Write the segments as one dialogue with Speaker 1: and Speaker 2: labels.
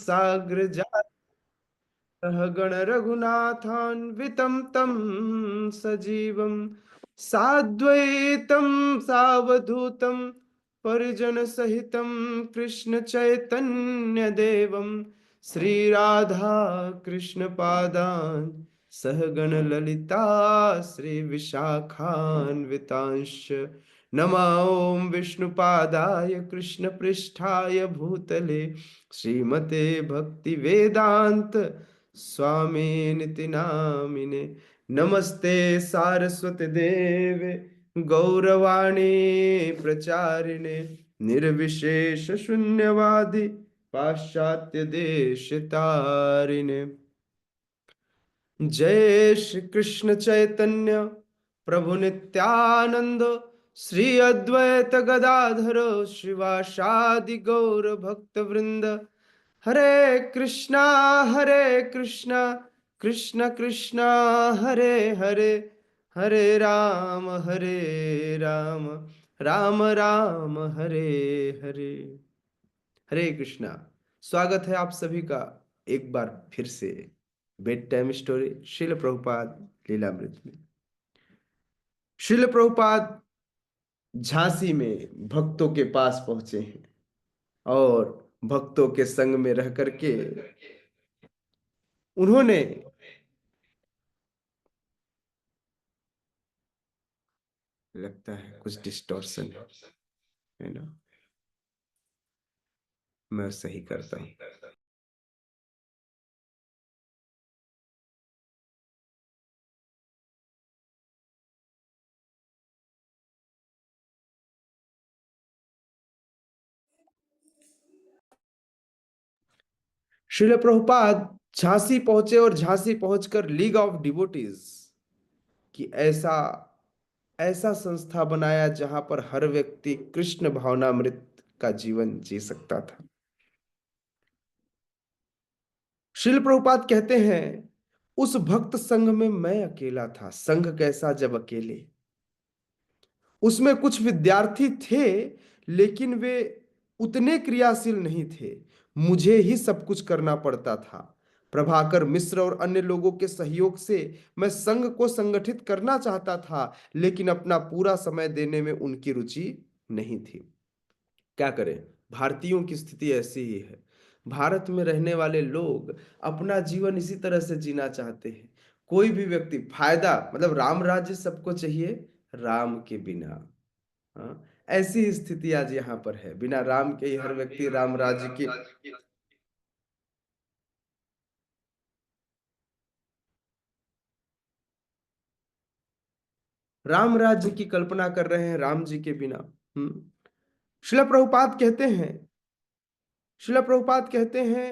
Speaker 1: साग्र गण रघुनाथान्वितं तं सजीवं साद्वैतं सावधूतं परिजन सहितं कृष्ण चैतन्य देवं श्री राधा कृष्ण पादान सह गण ललिता श्री विशाखान्वितांश नमा ओम विष्णुपादाय कृष्ण पृष्ठाय भूतले श्रीमते भक्ति वेदांत स्वामी निति नामिने नमस्ते सारस्वती देव गौरवाणी प्रचारिणे निर्विशेष शून्यवादी पाश्चात्य देश तारिणे जय श्री कृष्ण चैतन्य प्रभु नित्यानंद श्री अद्वैत गदाधर शिवासादि गौर भक्त वृंद हरे कृष्णा कृष्ण कृष्णा हरे हरे हरे राम राम राम हरे हरे। हरे कृष्णा। स्वागत है आप सभी का एक बार फिर से bedtime story Srila Prabhupada Lilamrita में। श्रील प्रभुपाद झांसी में भक्तों के पास पहुंचे हैं और भक्तों के संग में रह करके उन्होंने लगता है कुछ डिस्टॉर्शन है ना, मैं सही करता हूँ। श्रील प्रभुपाद झांसी पहुंचे और झांसी पहुंचकर लीग ऑफ डिवोटीज की ऐसा ऐसा संस्था बनाया जहां पर हर व्यक्ति कृष्ण भावनामृत का जीवन जी सकता था। श्रील प्रभुपाद कहते हैं उस भक्त संघ में मैं अकेला था। संघ कैसा जब अकेले। उसमें कुछ विद्यार्थी थे लेकिन वे उतने क्रियाशील नहीं थे। मुझे ही सब कुछ करना पड़ता था। प्रभाकर मिश्र और अन्य लोगों के सहयोग से मैं संघ को संगठित करना चाहता था लेकिन अपना पूरा समय देने में उनकी रुचि नहीं थी। क्या करें, भारतीयों की स्थिति ऐसी ही है। भारत में रहने वाले लोग अपना जीवन इसी तरह से जीना चाहते हैं। कोई भी व्यक्ति फायदा मतलब राम राज्य सबको चाहिए, राम के बिना। हाँ, ऐसी ही स्थिति आज यहाँ पर है। बिना राम के ही हर व्यक्ति राम राज्य की राम राज्य की कल्पना कर रहे हैं राम जी के बिना। हम्म। शिला प्रभुपाद कहते हैं शिला प्रभुपाद कहते हैं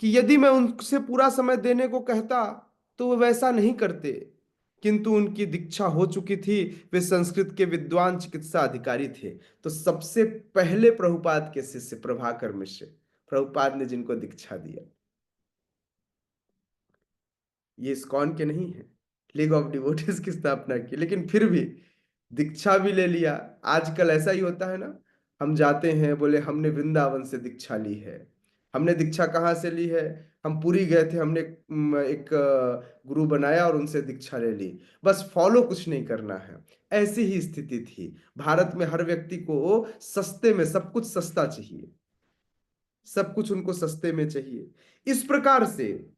Speaker 1: कि यदि मैं उनसे पूरा समय देने को कहता तो वो वैसा नहीं करते, किंतु उनकी दीक्षा हो चुकी थी। वे संस्कृत के विद्वान चिकित्सा अधिकारी थे। तो सबसे पहले प्रभुपाद के शिष्य प्रभाकर मिश्र, प्रभुपाद ने जिनको दीक्षा दिया, ये इस्कॉन के नहीं है, लीग ऑफ डिवोटीज की स्थापना की, लेकिन फिर भी दीक्षा भी ले लिया। आजकल ऐसा ही होता है ना, हम जाते हैं बोले हमने वृंदावन से दीक्षा ली है। हमने दीक्षा कहाँ से ली है? हम पुरी गए थे, हमने एक गुरु बनाया और उनसे दीक्षा ले ली। बस फॉलो कुछ नहीं करना है। ऐसी ही स्थिति थी। भारत में हर व्यक्ति को सस्ते में सब कुछ सस्ता चाहिए, सब कुछ उनको सस्ते में चाहिए। इस प्रकार से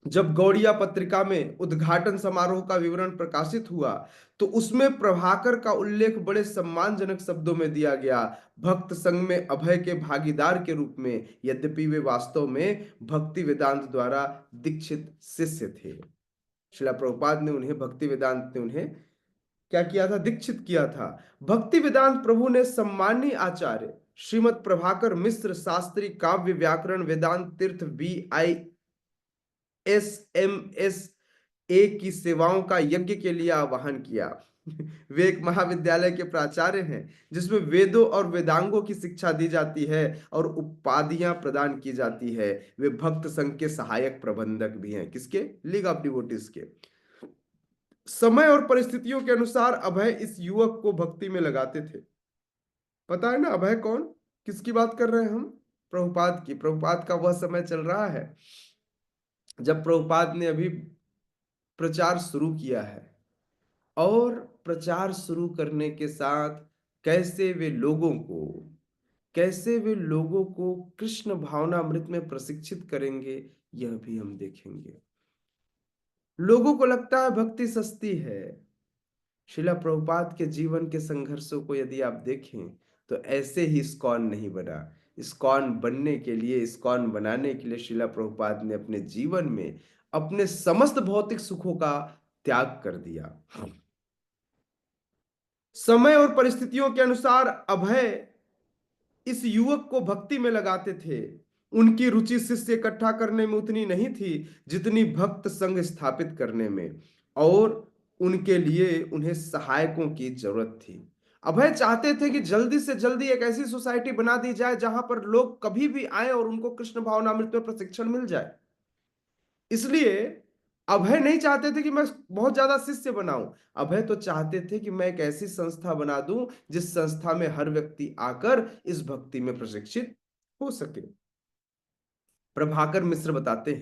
Speaker 1: जब गौड़िया पत्रिका में उद्घाटन समारोह का विवरण प्रकाशित हुआ तो उसमें प्रभाकर का उल्लेख बड़े सम्मानजनक शब्दों में दिया गया, भक्त संघ में अभय के भागीदार के रूप में, यद्यपि वे वास्तव में भक्ति वेदांत द्वारा दीक्षित शिष्य थे। श्रीला प्रभुपाद ने उन्हें भक्ति वेदांत ने उन्हें क्या किया था? दीक्षित किया था। भक्ति वेदांत प्रभु ने सम्मानीय आचार्य श्रीमद प्रभाकर मिश्र शास्त्री काव्य व्याकरण वेदांत तीर्थ VISMSA की सेवाओं का यज्ञ के लिए आह्वान किया। वे एक महाविद्यालय के प्राचार्य हैं जिसमें वेदों और वेदांगों की शिक्षा दी जाती है और उपाधियां प्रदान की जाती है। वे भक्त संघ के सहायक प्रबंधक भी हैं। किसके? लीग ऑफ डिवोटीज के। समय और परिस्थितियों के अनुसार अभय इस युवक को भक्ति में लगाते थे। पता है ना अभय कौन, किसकी बात कर रहे हैं हम? प्रभुपाद का वह समय चल रहा है जब प्रभुपाद ने अभी प्रचार शुरू किया है, और प्रचार शुरू करने के साथ कैसे वे लोगों को कृष्ण भावनामृत में प्रशिक्षित करेंगे, यह भी हम देखेंगे। लोगों को लगता है भक्ति सस्ती है। शिला प्रभुपाद के जीवन के संघर्षों को यदि आप देखें तो ऐसे ही इस्कॉन नहीं बना। इस्कॉन बनने के लिए, इस्कॉन बनाने के लिए शिला प्रभुपाद ने अपने जीवन में अपने समस्त भौतिक सुखों का त्याग कर दिया। समय और परिस्थितियों के अनुसार अभय इस युवक को भक्ति में लगाते थे। उनकी रुचि शिष्य इकट्ठा करने में उतनी नहीं थी जितनी भक्त संघ स्थापित करने में, और उनके लिए उन्हें सहायकों की जरूरत थी। अभय चाहते थे कि जल्दी से जल्दी एक ऐसी सोसाइटी बना दी जाए जहां पर लोग कभी भी आए और उनको कृष्ण भावनामृत में प्रशिक्षण मिल जाए। इसलिए अभय नहीं चाहते थे कि मैं बहुत ज्यादा शिष्य बनाऊं। अभय तो चाहते थे कि मैं एक ऐसी संस्था बना दूं जिस संस्था में हर व्यक्ति आकर इस भक्ति में प्रशिक्षित हो सके। प्रभाकर मिश्र बताते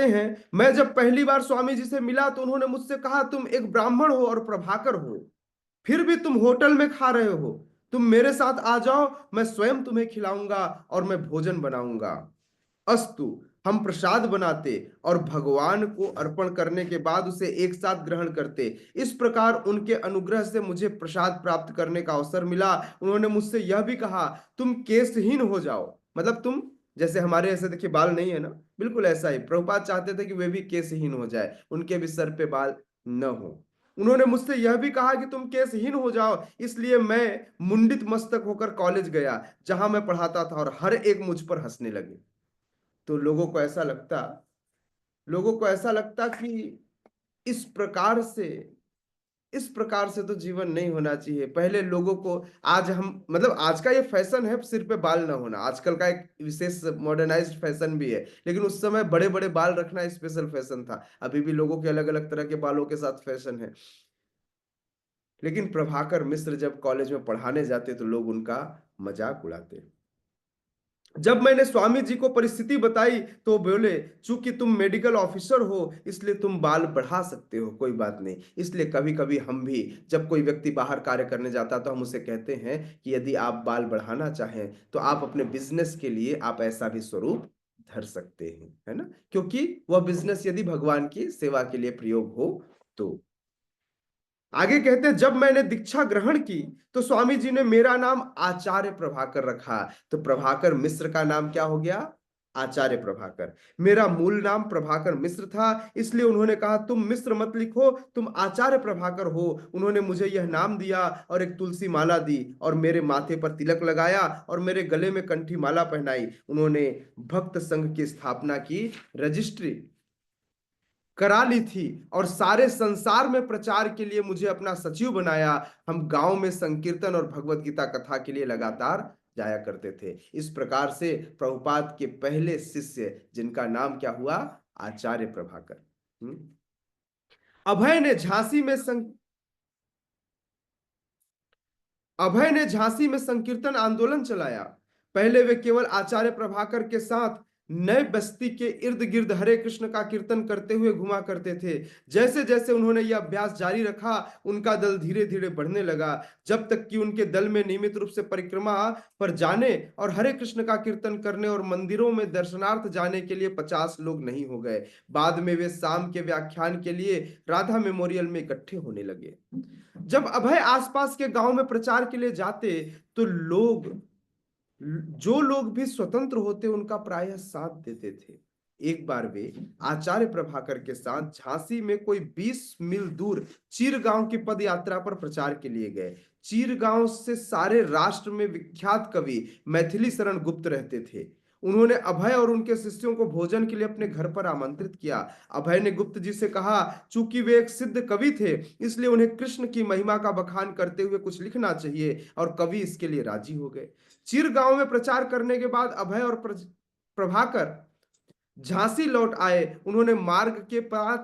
Speaker 1: हैं, मैं जब पहली बार स्वामी जी से मिला तो उन्होंने मुझसे कहा, तुम एक ब्राह्मण हो और प्रभाकर हो, फिर भी तुम होटल में खा रहे हो। तुम मेरे साथ आ जाओ, मैं स्वयं तुम्हें खिलाऊंगा और मैं भोजन बनाऊंगा। अस्तु, हम प्रसाद बनाते और भगवान को अर्पण करने के बाद उसे एक साथ ग्रहण करते। इस प्रकार उनके अनुग्रह से मुझे प्रसाद प्राप्त करने का अवसर मिला। उन्होंने मुझसे यह भी कहा, तुम केशहीन हो जाओ। मतलब तुम जैसे हमारे ऐसे देखिए बाल नहीं है ना, बिल्कुल ऐसा ही प्रभुपाद चाहते थे कि वे भी केशहीन हो जाए, उनके भी सर पे बाल न हो। उन्होंने मुझसे यह भी कहा कि तुम केशहीन हो जाओ। इसलिए मैं मुंडित मस्तक होकर कॉलेज गया जहां मैं पढ़ाता था, और हर एक मुझ पर हंसने लगे। तो लोगों को ऐसा लगता कि इस प्रकार से इस प्रकार से तो जीवन नहीं होना चाहिए। पहले लोगों को, आज हम मतलब आज का ये फैशन है सिर पे बाल ना होना, आजकल का एक विशेष मॉडर्नाइज्ड फैशन भी है, लेकिन उस समय बड़े बड़े बाल रखना स्पेशल फैशन था। अभी भी लोगों के अलग अलग तरह के बालों के साथ फैशन है। लेकिन प्रभाकर मिश्र जब कॉलेज में पढ़ाने जाते तो लोग उनका मजाक उड़ाते। जब मैंने स्वामी जी को परिस्थिति बताई तो बोले, चूंकि तुम मेडिकल ऑफिसर हो इसलिए तुम बाल बढ़ा सकते हो, कोई बात नहीं। इसलिए कभी कभी हम भी, जब कोई व्यक्ति बाहर कार्य करने जाता तो हम उसे कहते हैं कि यदि आप बाल बढ़ाना चाहें तो आप अपने बिजनेस के लिए आप ऐसा भी स्वरूप धर सकते हैं, है ना, क्योंकि वह बिजनेस यदि भगवान की सेवा के लिए प्रयोग हो तो। आगे कहते हैं, जब मैंने दीक्षा ग्रहण की तो स्वामी जी ने मेरा नाम आचार्य प्रभाकर रखा। तो प्रभाकर मिश्र का नाम क्या हो गया? आचार्य प्रभाकर। मेरा मूल नाम प्रभाकर मिश्र था, इसलिए उन्होंने कहा तुम मिश्र मत लिखो, तुम आचार्य प्रभाकर हो। उन्होंने मुझे यह नाम दिया और एक तुलसी माला दी और मेरे माथे पर तिलक लगाया और मेरे गले में कंठी माला पहनाई। उन्होंने भक्त संघ की स्थापना की, रजिस्ट्री करा ली थी और सारे संसार में प्रचार के लिए मुझे अपना सचिव बनाया। हम गांव में संकीर्तन और भगवत गीता कथा के लिए लगातार जाया करते थे। इस प्रकार से प्रभुपाद के पहले शिष्य, जिनका नाम क्या हुआ? आचार्य प्रभाकर। अभय ने झांसी में अभय ने झांसी में संकीर्तन आंदोलन चलाया। पहले वे केवल आचार्य प्रभाकर के साथ नए बस्ती के इर्द गिर्द हरे कृष्ण का कीर्तन करते हुए घुमा करते थे। जैसे जैसे उन्होंने यह अभ्यास जारी रखा, उनका दल धीरे धीरे बढ़ने लगा, जब तक कि उनके दल में नियमित रूप से परिक्रमा पर जाने और हरे कृष्ण का कीर्तन करने और मंदिरों में दर्शनार्थ जाने के लिए 50 लोग नहीं हो गए। बाद में वे शाम के व्याख्यान के लिए राधा मेमोरियल में इकट्ठे होने लगे। जब अभय आसपास के गांव में प्रचार के लिए जाते तो जो लोग भी स्वतंत्र होते उनका प्रायः साथ देते थे। एक बार वे आचार्य प्रभाकर के साथ झांसी में कोई 20 मील दूर चीरगांव की पद यात्रा पर प्रचार के लिए गए। चीरगांव से सारे राष्ट्र में विख्यात कवि मैथिली शरण गुप्त रहते थे। उन्होंने अभय और उनके शिष्यों को भोजन के लिए अपने घर पर आमंत्रित किया। अभय ने गुप्त जी से कहा, चूंकि वे एक सिद्ध कवि थे इसलिए उन्हें कृष्ण की महिमा का बखान करते हुए कुछ लिखना चाहिए, और कवि इसके लिए राजी हो गए। चीरगांव में प्रचार करने के बाद अभय और प्रभाकर झांसी लौट आए। उन्होंने मार्ग के पास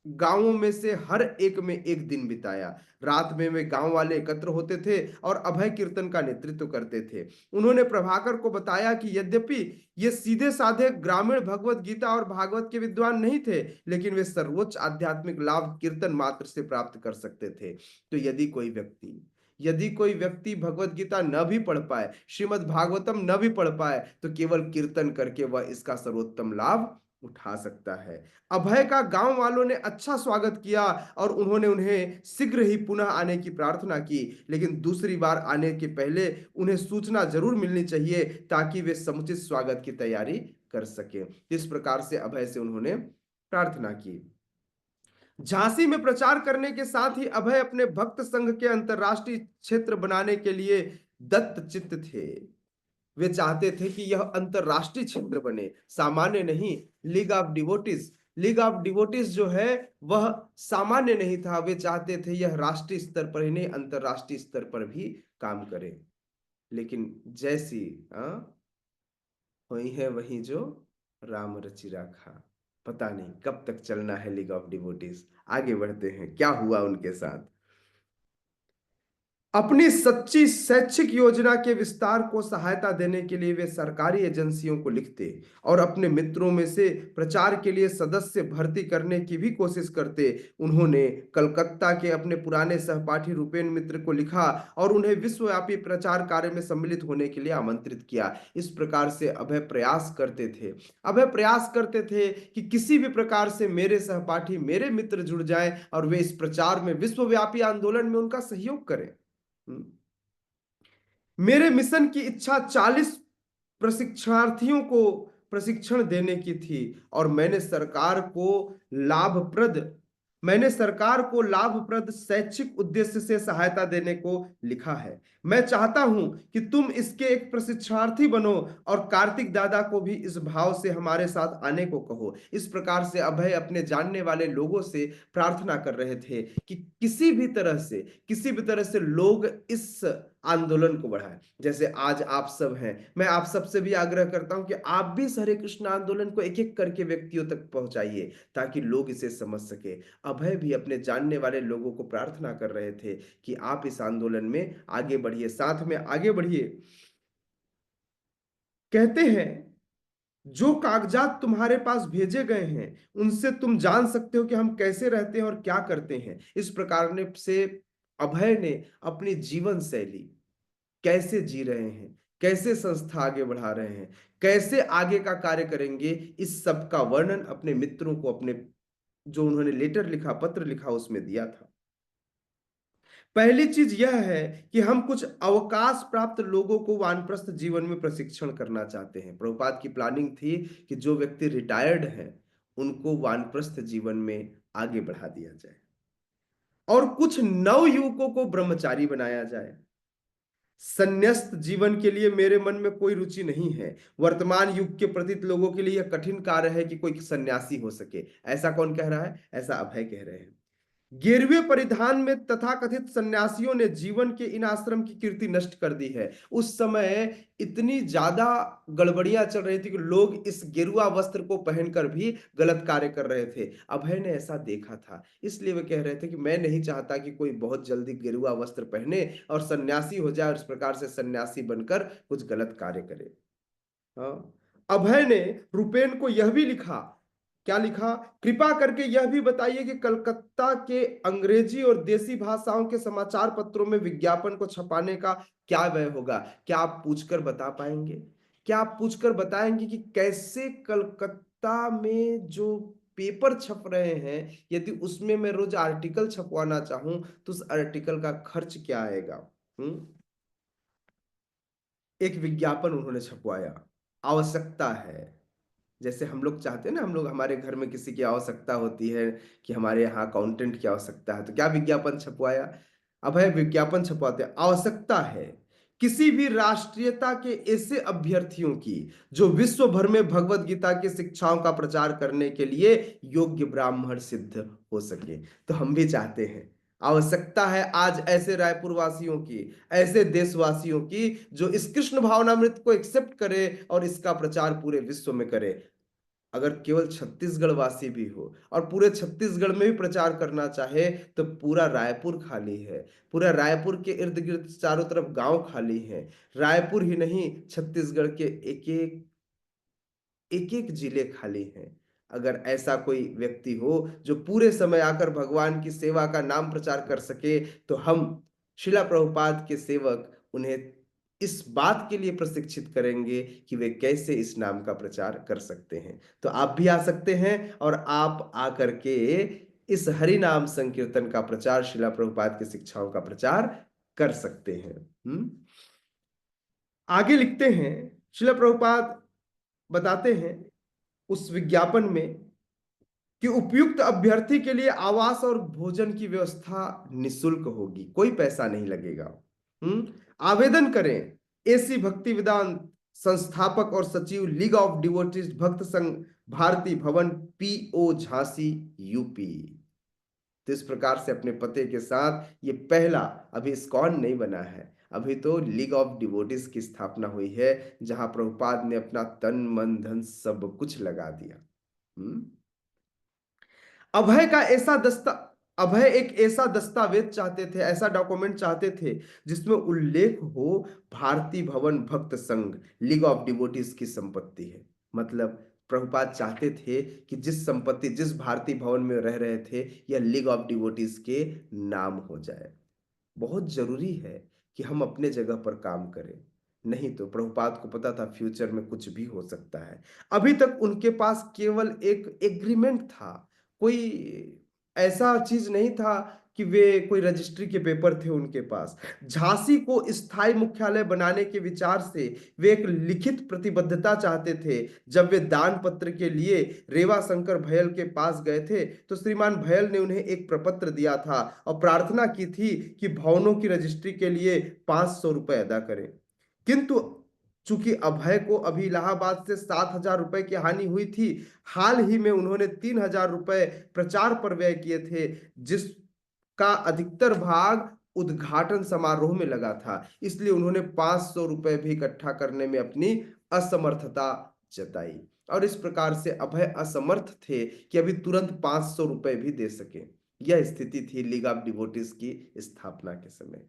Speaker 1: गांवों में से हर एक में एक दिन बिताया। रात में वे गांव वाले एकत्र होते थे और अभय कीर्तन का नेतृत्व करते थे। उन्होंने प्रभाकर को बताया कि यद्यपि ये सीधे साधे ग्रामीण भगवत गीता और भागवत के विद्वान नहीं थे, लेकिन वे सर्वोच्च आध्यात्मिक लाभ कीर्तन मात्र से प्राप्त कर सकते थे। तो यदि कोई व्यक्ति भगवत गीता न भी पढ़ पाए, श्रीमद् भागवतम न भी पढ़ पाए, तो केवल कीर्तन करके वह इसका सर्वोत्तम लाभ उठा सकता है। अभय का गांव वालों ने अच्छा स्वागत किया और उन्होंने उन्हें शीघ्र ही पुनः आने की प्रार्थना की, लेकिन दूसरी बार आने के पहले उन्हें सूचना जरूर मिलनी चाहिए ताकि वे समुचित स्वागत की तैयारी कर सके। इस प्रकार से अभय से उन्होंने प्रार्थना की। झांसी में प्रचार करने के साथ ही अभय अपने भक्त संघ के अंतरराष्ट्रीय क्षेत्र बनाने के लिए दत्तचित्त थे। वे चाहते थे कि यह अंतरराष्ट्रीय क्षेत्र बने, सामान्य नहीं। लीग ऑफ डिवोटीज जो है वह सामान्य नहीं था। वे चाहते थे यह राष्ट्रीय स्तर पर ही नहीं, अंतरराष्ट्रीय स्तर पर भी काम करे। लेकिन जैसी वही है वही जो राम रचि राखा। पता नहीं कब तक चलना है लीग ऑफ डिवोटीज। आगे बढ़ते हैं, क्या हुआ उनके साथ। अपनी सच्ची शैक्षिक योजना के विस्तार को सहायता देने के लिए वे सरकारी एजेंसियों को लिखते और अपने मित्रों में से प्रचार के लिए सदस्य भर्ती करने की भी कोशिश करते। उन्होंने कलकत्ता के अपने पुराने सहपाठी रूपेन मित्र को लिखा और उन्हें विश्वव्यापी प्रचार कार्य में सम्मिलित होने के लिए आमंत्रित किया। इस प्रकार से अभय प्रयास करते थे कि किसी भी प्रकार से मेरे सहपाठी, मेरे मित्र जुड़ जाएं और वे इस प्रचार में, विश्वव्यापी आंदोलन में उनका सहयोग करें। मेरे मिशन की इच्छा 40 प्रशिक्षणार्थियों को प्रशिक्षण देने की थी और मैंने सरकार को लाभप्रद शैक्षिक उद्देश्य से सहायता देने को लिखा है। मैं चाहता हूं कि तुम इसके एक प्रशिक्षणार्थी बनो और कार्तिक दादा को भी इस भाव से हमारे साथ आने को कहो। इस प्रकार से अभय अपने जानने वाले लोगों से प्रार्थना कर रहे थे कि किसी भी तरह से लोग इस आंदोलन को बढ़ाएं। जैसे आज आप सब हैं, मैं आप सब से भी आग्रह करता हूं कि आप भी इस हरे कृष्ण आंदोलन को एक एक करके व्यक्तियों तक पहुंचाइए ताकि लोग इसे समझ सके। अभय भी अपने जानने वाले लोगों को प्रार्थना कर रहे थे कि आप इस आंदोलन में आगे बढ़िए, साथ में आगे बढ़िए। कहते हैं जो कागजात तुम्हारे पास भेजे गए हैं उनसे तुम जान सकते हो कि हम कैसे रहते हैं और क्या करते हैं। इस प्रकार से अभय ने अपनी जीवन शैली, कैसे जी रहे हैं, कैसे संस्था आगे बढ़ा रहे हैं, कैसे आगे का कार्य करेंगे, इस सब का वर्णन अपने मित्रों को, अपने जो उन्होंने लेटर लिखा, पत्र लिखा, उसमें दिया था। पहली चीज यह है कि हम कुछ अवकाश प्राप्त लोगों को वानप्रस्थ जीवन में प्रशिक्षण करना चाहते हैं। प्रभुपाद की प्लानिंग थी कि जो व्यक्ति रिटायर्ड हैं उनको वानप्रस्थ जीवन में आगे बढ़ा दिया जाए और कुछ नव युवकों को ब्रह्मचारी बनाया जाए। संन्यास्त जीवन के लिए मेरे मन में कोई रुचि नहीं है। वर्तमान युग के प्रतीत लोगों के लिए यह कठिन कार्य है कि कोई सन्यासी हो सके। ऐसा कौन कह रहा है? ऐसा अभय कह रहे हैं। गेरुए परिधान में तथाकथित सन्यासियों ने जीवन के इन आश्रम की कीर्ति नष्ट कर दी है। उस समय इतनी ज्यादा गड़बड़ियां चल रही थी कि लोग इस गेरुआ वस्त्र को पहनकर भी गलत कार्य कर रहे थे। अभय ने ऐसा देखा था, इसलिए वे कह रहे थे कि मैं नहीं चाहता कि कोई बहुत जल्दी गेरुआ वस्त्र पहने और सन्यासी हो जाए और इस प्रकार से सन्यासी बनकर कुछ गलत कार्य करे। हाँ, अभय ने रुपेन को यह भी लिखा। क्या लिखा? कृपा करके यह भी बताइए कि कलकत्ता के अंग्रेजी और देसी भाषाओं के समाचार पत्रों में विज्ञापन को छपाने का क्या व्यय होगा। क्या आप पूछकर बता पाएंगे? क्या आप पूछकर बताएंगे कि कैसे कलकत्ता में जो पेपर छप रहे हैं, यदि उसमें मैं रोज आर्टिकल छपवाना चाहूं तो उस आर्टिकल का खर्च क्या आएगा? एक विज्ञापन उन्होंने छपवाया। आवश्यकता है, जैसे हम लोग चाहते हैं ना, हम लोग, हमारे घर में किसी की आवश्यकता होती है कि हमारे यहाँ अकाउंटेंट की आवश्यकता है, तो क्या विज्ञापन छपवाया? अभय विज्ञापन छपवाते हैं। आवश्यकता है किसी भी राष्ट्रीयता के ऐसे अभ्यर्थियों की जो विश्व भर में भगवत गीता की शिक्षाओं का प्रचार करने के लिए योग्य ब्राह्मण सिद्ध हो सके। तो हम भी चाहते हैं, आवश्यकता है आज ऐसे रायपुर वासियों की, ऐसे देशवासियों की जो इस कृष्ण भावनामृत को एक्सेप्ट करे और इसका प्रचार पूरे विश्व में करे। अगर केवल छत्तीसगढ़ वासी भी हो और पूरे छत्तीसगढ़ में भी प्रचार करना चाहे तो पूरा रायपुर खाली है। पूरा रायपुर के इर्द गिर्द चारों तरफ गांव खाली हैं। रायपुर ही नहीं, छत्तीसगढ़ के एक एक जिले खाली हैं। अगर ऐसा कोई व्यक्ति हो जो पूरे समय आकर भगवान की सेवा का नाम प्रचार कर सके, तो हम शिला प्रभुपाद के सेवक उन्हें इस बात के लिए प्रशिक्षित करेंगे कि वे कैसे इस नाम का प्रचार कर सकते हैं। तो आप भी आ सकते हैं और आप आकर के इस हरि नाम संकीर्तन का प्रचार, शिला प्रभुपाद की शिक्षाओं का प्रचार कर सकते हैं। आगे लिखते हैं, शिला प्रभुपाद बताते हैं उस विज्ञापन में कि उपयुक्त अभ्यर्थी के लिए आवास और भोजन की व्यवस्था निशुल्क होगी, कोई पैसा नहीं लगेगा। आवेदन करें। एसी भक्ति वेदांत संस्थापक और सचिव, लीग ऑफ डिवोटीज भक्त संघ, भारती भवन, पीओ झांसी, यूपी। तो इस प्रकार से अपने पते के साथ ये पहला, अभी इस्कॉन नहीं बना है, अभी तो लीग ऑफ डिवोटीज की स्थापना हुई है, जहां प्रभुपाद ने अपना तन मन धन सब कुछ लगा दिया। अभय का ऐसा अभय एक ऐसा दस्तावेज चाहते थे, ऐसा डॉक्यूमेंट चाहते थे जिसमें उल्लेख हो भारती भवन भक्त संघ, लीग ऑफ डिवोटीज की संपत्ति है। मतलब प्रभुपाद चाहते थे कि जिस संपत्ति, जिस भारती भवन में रह रहे थे, यह लीग ऑफ डिवोटीज के नाम हो जाए। बहुत जरूरी है कि हम अपने जगह पर काम करें, नहीं तो प्रभुपाद को पता था फ्यूचर में कुछ भी हो सकता है। अभी तक उनके पास केवल एक एग्रीमेंट था, कोई ऐसा चीज नहीं था कि वे कोई रजिस्ट्री के पेपर थे उनके पास। झांसी को स्थायी मुख्यालय बनाने के विचार से वे एक लिखित प्रतिबद्धता चाहते थे। जब वे दान पत्र के लिए रेवा शंकर भयल के पास गए थे तो श्रीमान भयल ने उन्हें एक प्रपत्र दिया था और प्रार्थना की थी कि भवनों की रजिस्ट्री के लिए 500 रुपए अदा करें। किंतु चूंकि अभय को अभी इलाहाबाद से 7,000 रुपए की हानि हुई थी, हाल ही में उन्होंने 3,000 रुपए प्रचार पर व्यय किए थे, जिसका अधिकतर भाग उद्घाटन समारोह में लगा था। इसलिए उन्होंने 500 रुपए भी इकट्ठा करने में अपनी असमर्थता जताई और इस प्रकार से अभय असमर्थ थे कि अभी तुरंत 500 रुपए भी दे सके। यह स्थिति थी लीग ऑफ डिवोटीज की स्थापना के समय।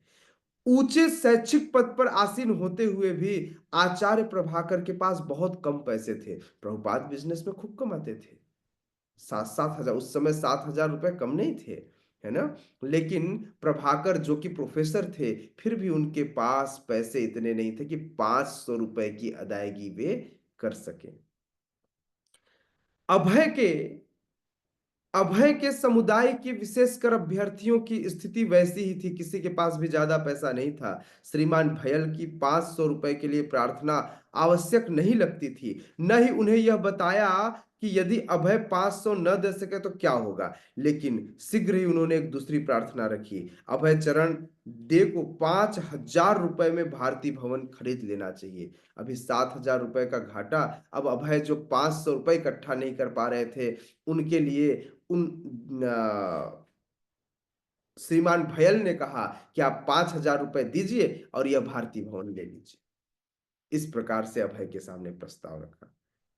Speaker 1: ऊंचे शैक्षिक पद पर आसीन होते हुए भी आचार्य प्रभाकर के पास बहुत कम पैसे थे। प्रभुपाद बिजनेस में खूब कमाते थे, 7-7 हजार, उस समय 7,000 रुपए कम नहीं थे, है ना। लेकिन प्रभाकर जो कि प्रोफेसर थे, फिर भी उनके पास पैसे इतने नहीं थे कि 500 रुपए की अदायगी वे कर सके। अभय के अभय के समुदाय के विशेषकर अभ्यर्थियों की स्थिति वैसी ही थी, किसी के पास भी ज्यादा पैसा नहीं था। श्रीमान भयल की 500 रुपए के लिए प्रार्थना आवश्यक नहीं लगती थी। न ही उन्हें यह बताया कि यदि अभय 500 न दे सके तो क्या होगा। लेकिन शीघ्र ही उन्होंने एक दूसरी प्रार्थना रखी, अभय चरण दे को 5,000 रुपए में भारती भवन खरीद लेना चाहिए। अभी 7,000 रुपए का घाटा, अब अभय जो 500 रुपए इकट्ठा नहीं कर पा रहे थे, उनके लिए उन श्रीमान भयल ने कहा कि आप 5,000 रुपए दीजिए और यह भारती भवन ले लीजिए। इस प्रकार से अभय के सामने प्रस्ताव रखा।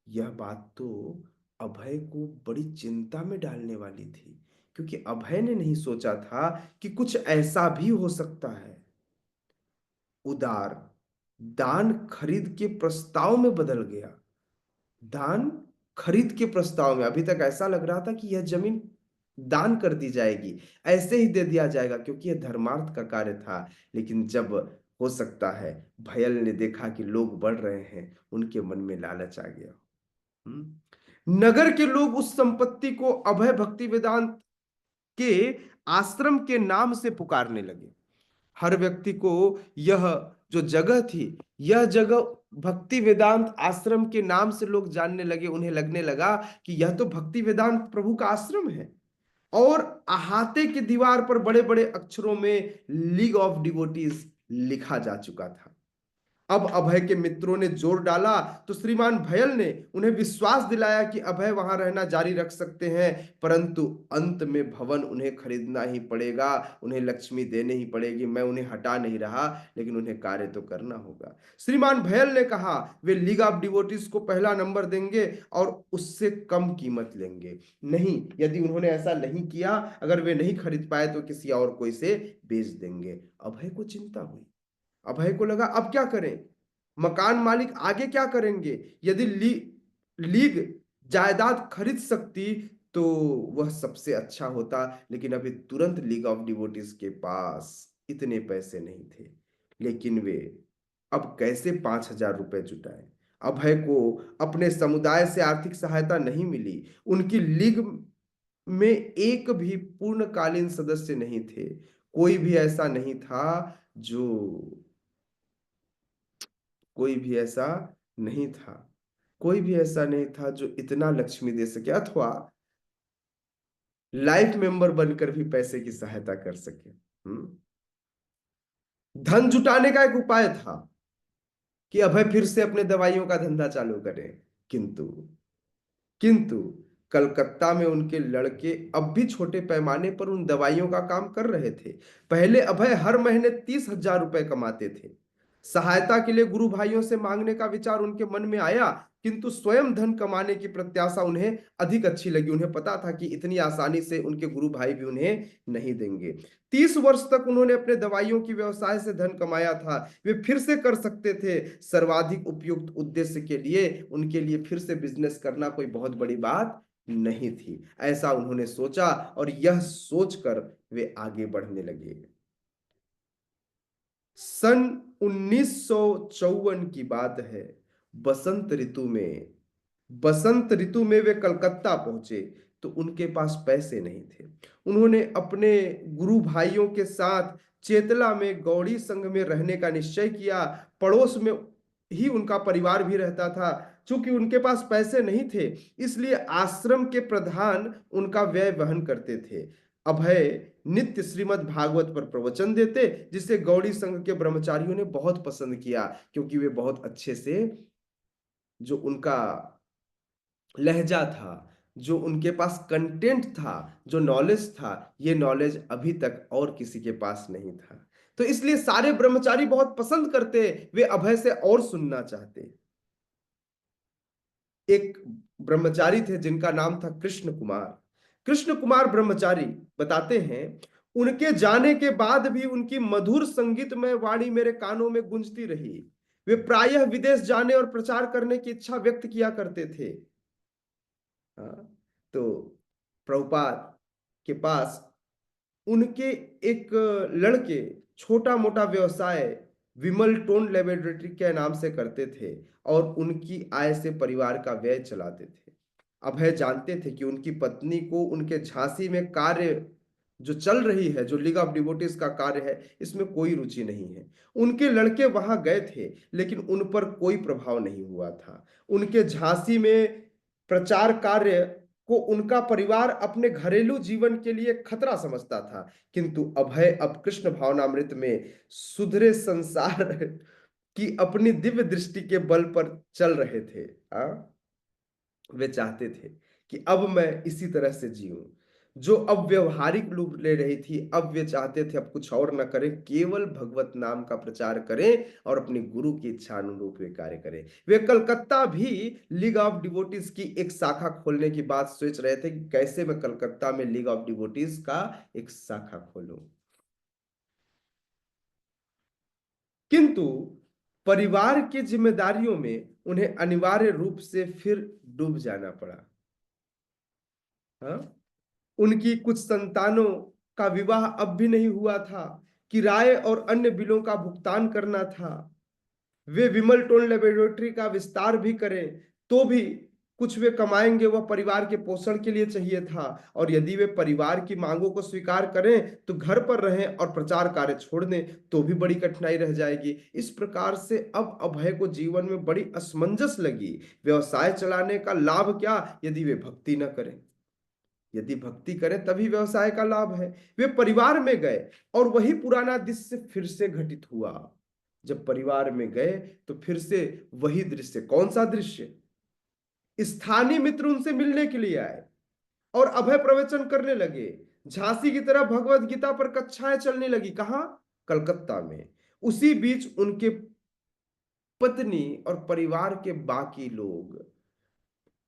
Speaker 1: यह बात तो अभय को बड़ी चिंता में डालने वाली थी, क्योंकि अभय ने नहीं सोचा था कि कुछ ऐसा भी हो सकता है। उदार दान खरीद के प्रस्ताव में बदल गया। दान खरीद के प्रस्ताव में, अभी तक ऐसा लग रहा था कि यह जमीन दान कर दी जाएगी, ऐसे ही दे दिया जाएगा क्योंकि यह धर्मार्थ का कार्य था। लेकिन जब हो सकता है भयल ने देखा कि लोग बढ़ रहे हैं, उनके मन में लालच आ गया। नगर के लोग उस संपत्ति को अभय भक्ति वेदांत के आश्रम के नाम से पुकारने लगे। हर व्यक्ति को यह जो जगह थी, यह जगह भक्ति वेदांत आश्रम के नाम से लोग जानने लगे। उन्हें लगने लगा कि यह तो भक्ति वेदांत प्रभु का आश्रम है। और अहाते की दीवार पर बड़े बड़े अक्षरों में लीग ऑफ डिवोटीज लिखा जा चुका था। अब अभय के मित्रों ने जोर डाला तो श्रीमान भयल ने उन्हें विश्वास दिलाया कि अभय वहां रहना जारी रख सकते हैं, परंतु अंत में भवन उन्हें खरीदना ही पड़ेगा, उन्हें लक्ष्मी देनी ही पड़ेगी। मैं उन्हें हटा नहीं रहा, लेकिन उन्हें कार्य तो करना होगा। श्रीमान भयल ने कहा वे लीग ऑफ डिवोटीज को पहला नंबर देंगे और उससे कम कीमत लेंगे। नहीं, यदि उन्होंने ऐसा नहीं किया, अगर वे नहीं खरीद पाए तो किसी और को इसे बेच देंगे। अभय को चिंता हुई। अभय को लगा अब क्या करें, मकान मालिक आगे क्या करेंगे। यदि लीग जायदाद खरीद सकती तो वह सबसे अच्छा होता, लेकिन अभी तुरंत लीग ऑफ डिवोटीज के पास इतने पैसे नहीं थे। लेकिन वे अब कैसे 5,000 रुपए जुटाए। अभय को अपने समुदाय से आर्थिक सहायता नहीं मिली, उनकी लीग में एक भी पूर्णकालीन सदस्य नहीं थे। कोई भी ऐसा नहीं था जो कोई भी ऐसा नहीं था कोई भी ऐसा नहीं था जो इतना लक्ष्मी दे सके अथवा लाइफ मेंबर बनकर भी पैसे की सहायता कर सके। धन जुटाने का एक उपाय था कि अभय फिर से अपने दवाइयों का धंधा चालू करें, किंतु किंतु कलकत्ता में उनके लड़के अब भी छोटे पैमाने पर उन दवाइयों का काम कर रहे थे। पहले अभय हर महीने 30,000 रुपए कमाते थे। सहायता के लिए गुरु भाइयों से मांगने का विचार उनके मन में आया, किंतु स्वयं धन कमाने की प्रत्याशा उन्हें अधिक अच्छी लगी। उन्हें पता था कि इतनी आसानी से उनके गुरु भाई भी उन्हें नहीं देंगे। 30 वर्ष तक उन्होंने अपने दवाइयों की व्यवसाय से धन कमाया था। वे फिर से कर सकते थे। सर्वाधिक उपयुक्त उद्देश्य के लिए उनके लिए फिर से बिजनेस करना कोई बहुत बड़ी बात नहीं थी, ऐसा उन्होंने सोचा और यह सोचकर वे आगे बढ़ने लगे। सन 1954 की बात है। बसंत ऋतु में बसंत ऋतु में वे कलकत्ता पहुंचे तो उनके पास पैसे नहीं थे। उन्होंने अपने गुरु भाइयों के साथ चेतला में गौड़ी संघ में रहने का निश्चय किया। पड़ोस में ही उनका परिवार भी रहता था। चूंकि उनके पास पैसे नहीं थे, इसलिए आश्रम के प्रधान उनका व्यय वहन करते थे। अभय नित्य श्रीमद् भागवत पर प्रवचन देते, जिसे गौड़ी संघ के ब्रह्मचारियों ने बहुत पसंद किया, क्योंकि वे बहुत अच्छे से, जो उनका लहजा था, जो उनके पास कंटेंट था, जो नॉलेज था, ये नॉलेज अभी तक और किसी के पास नहीं था। तो इसलिए सारे ब्रह्मचारी बहुत पसंद करते, वे अभय से और सुनना चाहते। एक ब्रह्मचारी थे जिनका नाम था कृष्ण कुमार। कृष्ण कुमार ब्रह्मचारी बताते हैं, उनके जाने के बाद भी उनकी मधुर संगीतमय वाणी मेरे कानों में गूंजती रही। वे प्रायः विदेश जाने और प्रचार करने की इच्छा व्यक्त किया करते थे। हाँ, तो प्रभुपाद के पास उनके एक लड़के छोटा मोटा व्यवसाय विमल टोन लेबोरेटरी के नाम से करते थे और उनकी आय से परिवार का व्यय चलाते थे। अभय जानते थे कि उनकी पत्नी को उनके झांसी में कार्य जो चल रही है, जो लीग ऑफ डिवोटीज का कार्य है, इसमें कोई रुचि नहीं है। उनके लड़के वहां गए थे, लेकिन उन पर कोई प्रभाव नहीं हुआ था। उनके झांसी में प्रचार कार्य को उनका परिवार अपने घरेलू जीवन के लिए खतरा समझता था, किंतु अभय अब कृष्ण भावनामृत में सुधरे संसार की अपनी दिव्य दृष्टि के बल पर चल रहे थे। वे चाहते थे कि अब मैं इसी तरह से जीऊं। जो अब व्यवहारिक रूप ले रही थी, अब वे चाहते थे अब कुछ और न करें, केवल भगवत नाम का प्रचार करें और अपनी गुरु की इच्छा अनुरूप वे कार्य करें। वे कलकत्ता भी लीग ऑफ डिवोटीज की एक शाखा खोलने की बात सोच रहे थे कि कैसे मैं कलकत्ता में लीग ऑफ डिवोटीज का एक शाखा खोलूं। किंतु परिवार की जिम्मेदारियों में उन्हें अनिवार्य रूप से फिर डूब जाना पड़ा। हाँ, उनकी कुछ संतानों का विवाह अब भी नहीं हुआ था, किराए और अन्य बिलों का भुगतान करना था। वे विमल टोन लेबोरेटरी का विस्तार भी करें तो भी कुछ वे कमाएंगे वह परिवार के पोषण के लिए चाहिए था। और यदि वे परिवार की मांगों को स्वीकार करें तो घर पर रहें और प्रचार कार्य छोड़ दें तो भी बड़ी कठिनाई रह जाएगी। इस प्रकार से अब अभय को जीवन में बड़ी असमंजस लगी। व्यवसाय चलाने का लाभ क्या यदि वे भक्ति न करें। यदि भक्ति करें तभी व्यवसाय का लाभ है। वे परिवार में गए और वही पुराना दृश्य फिर से घटित हुआ। जब परिवार में गए तो फिर से वही दृश्य। कौन सा दृश्य? स्थानीय मित्र उनसे मिलने के लिए आए और अभय प्रवचन करने लगे। झांसी की तरह भगवत गीता पर कक्षाएं चलने लगी। कहाँ? कलकत्ता में। उसी बीच उनके पत्नी और परिवार के बाकी लोग,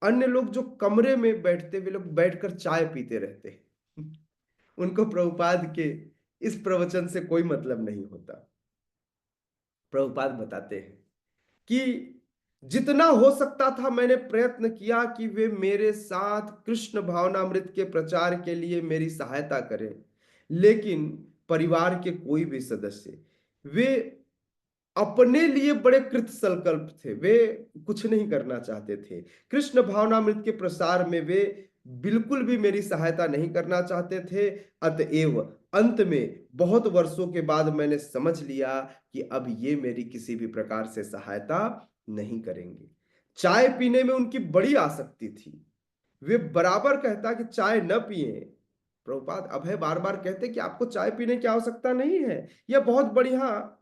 Speaker 1: अन्य लोग जो कमरे में बैठते, वे लोग बैठकर चाय पीते रहते। उनको प्रभुपाद के इस प्रवचन से कोई मतलब नहीं होता। प्रभुपाद बताते हैं कि जितना हो सकता था मैंने प्रयत्न किया कि वे मेरे साथ कृष्ण भावनामृत के प्रचार के लिए मेरी सहायता करें, लेकिन परिवार के कोई भी सदस्य, वे अपने लिए बड़े कृत संकल्प थे। वे कुछ नहीं करना चाहते थे। कृष्ण भावनामृत के प्रसार में वे बिल्कुल भी मेरी सहायता नहीं करना चाहते थे। अतएव अंत में बहुत वर्षों के बाद मैंने समझ लिया कि अब ये मेरी किसी भी प्रकार से सहायता नहीं करेंगे। चाय पीने में उनकी बड़ी आसक्ति थी। वे बराबर कहता कि चाय न पिए। प्रभुपाद अभय बार बार कहते कि आपको चाय पीने की आवश्यकता नहीं है, यह बहुत बढ़िया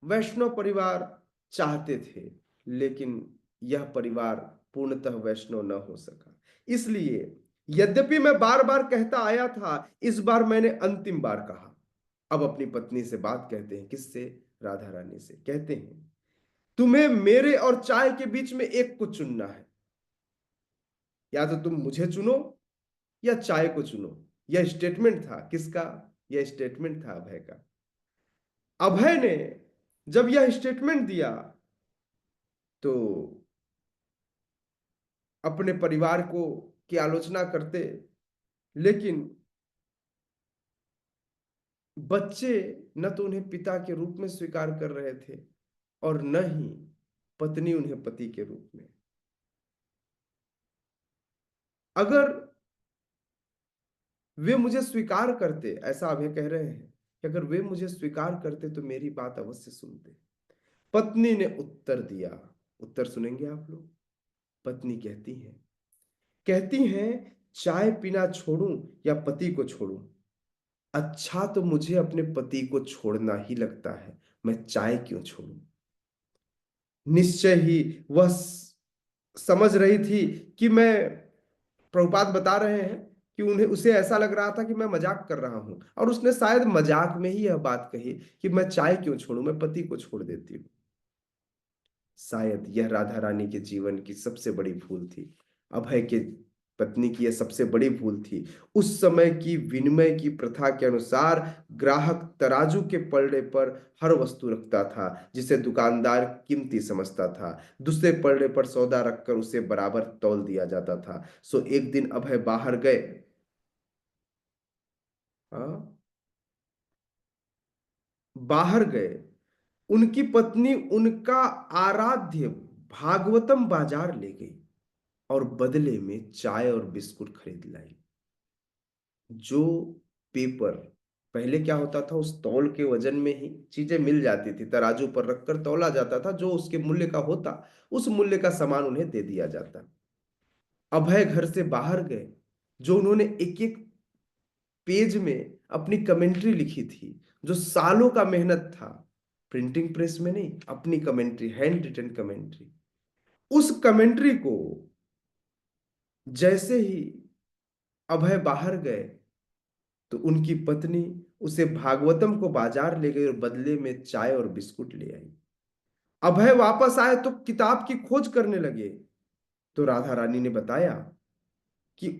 Speaker 1: वैष्णव परिवार चाहते थे, लेकिन यह परिवार पूर्णतः वैष्णव न हो सका। इसलिए यद्यपि मैं बार बार कहता आया था, इस बार मैंने अंतिम बार कहा। अब अपनी पत्नी से बात कहते हैं। किससे? राधा रानी से। कहते हैं तुम्हें मेरे और चाय के बीच में एक को चुनना है। या तो तुम मुझे चुनो या चाय को चुनो। यह स्टेटमेंट था। किसका? यह स्टेटमेंट था अभय का। अभय ने जब यह स्टेटमेंट दिया तो अपने परिवार को की आलोचना करते, लेकिन बच्चे न तो उन्हें पिता के रूप में स्वीकार कर रहे थे और न ही पत्नी उन्हें पति के रूप में। अगर वे मुझे स्वीकार करते, ऐसा अभय कह रहे हैं कि अगर वे मुझे स्वीकार करते तो मेरी बात अवश्य सुनते। पत्नी ने उत्तर दिया। उत्तर सुनेंगे आप लोग। पत्नी कहती हैं चाय पीना छोड़ूं या पति को छोड़ूं? अच्छा तो मुझे अपने पति को छोड़ना ही लगता है, मैं चाय क्यों छोड़ूं? निश्चय ही वह समझ रही थी कि मैं, प्रभुपाद बता रहे हैं कि उन्हें उसे ऐसा लग रहा था कि मैं मजाक कर रहा हूं, और उसने शायद मजाक में ही यह बात कही कि मैं चाय क्यों छोड़ूं, मैं पति को छोड़ देती हूँ। शायद यह राधा रानी के जीवन की सबसे बड़ी भूल थी। अभय के पत्नी की यह सबसे बड़ी भूल थी। उस समय की विनिमय की प्रथा के अनुसार ग्राहक तराजू के पलड़े पर हर वस्तु रखता था जिसे दुकानदार कीमती समझता था। दूसरे पलड़े पर सौदा रखकर उसे बराबर तौल दिया जाता था। सो एक दिन अभय बाहर गए। हाँ, बाहर गए। उनकी पत्नी उनका आराध्य भागवतम बाजार ले गई और बदले में चाय और बिस्कुट खरीद लाई। जो पेपर पहले क्या होता था, उस तौल के वजन में ही चीजें मिल जाती थी, तराजू पर रखकर तौला जाता था, जो उसके मूल्य का होता उस मूल्य का सामान उन्हें दे दिया जाता। अभय घर से बाहर गए। जो उन्होंने एक एक पेज में अपनी कमेंट्री लिखी थी, जो सालों का मेहनत था, प्रिंटिंग प्रेस में नहीं, अपनी कमेंट्री, हैंड रिटन कमेंट्री, उस कमेंट्री को जैसे ही अभय बाहर गए तो उनकी पत्नी उसे भागवतम को बाजार ले गई और बदले में चाय और बिस्कुट ले आई। अभय वापस आए तो किताब की खोज करने लगे। तो राधा रानी ने बताया कि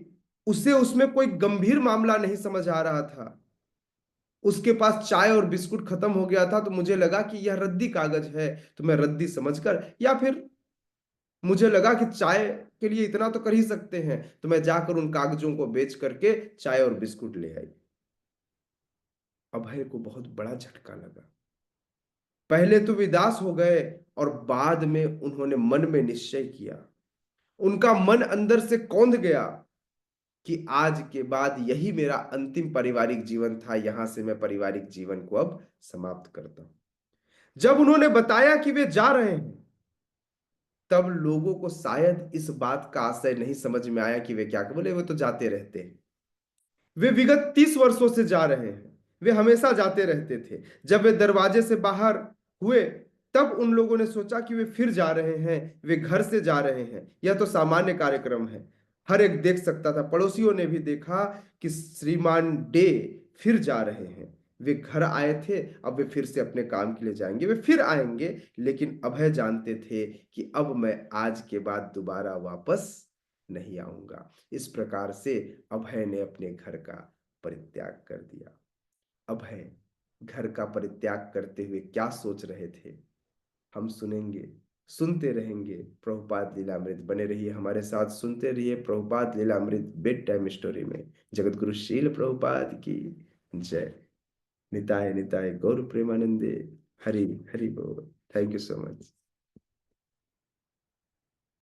Speaker 1: उसे उसमें कोई गंभीर मामला नहीं समझ आ रहा था। उसके पास चाय और बिस्कुट खत्म हो गया था तो मुझे लगा कि यह रद्दी कागज है, तो मैं रद्दी समझकर, या फिर मुझे लगा कि चाय के लिए इतना तो कर ही सकते हैं, तो मैं जाकर उन कागजों को बेच करके चाय और बिस्कुट ले आई। अभय को बहुत बड़ा झटका लगा। पहले तो विदास हो गए और बाद में उन्होंने मन में निश्चय किया, उनका मन अंदर से कौंध गया कि आज के बाद यही मेरा अंतिम पारिवारिक जीवन था, यहां से मैं पारिवारिक जीवन को अब समाप्त करता हूं। जब उन्होंने बताया कि वे जा रहे हैं, तब लोगों को शायद इस बात का आशय नहीं समझ में आया कि वे क्या बोले। वे तो जाते रहते हैं, वे विगत 30 वर्षों से जा रहे हैं, वे हमेशा जाते रहते थे। जब वे दरवाजे से बाहर हुए तब उन लोगों ने सोचा कि वे फिर जा रहे हैं, वे घर से जा रहे हैं, यह तो सामान्य कार्यक्रम है। हर एक देख सकता था, पड़ोसियों ने भी देखा कि श्रीमान डे फिर जा रहे हैं। वे घर आए थे, अब वे फिर से अपने काम के लिए जाएंगे, वे फिर आएंगे। लेकिन अभय जानते थे कि अब मैं आज के बाद दोबारा वापस नहीं आऊंगा। इस प्रकार से अभय ने अपने घर का परित्याग कर दिया। अभय घर का परित्याग करते हुए क्या सोच रहे थे, हम सुनेंगे, सुनते रहेंगे प्रभुपाद लीलामृत। बने रहिए हमारे साथ, सुनते रहिए Prabhupada Lilamrita bed time story में। जगत गुरु शील प्रभुपाद की जय। निताय निताय गौर प्रेमानंदे। हरि हरि बोल। Thank you so much.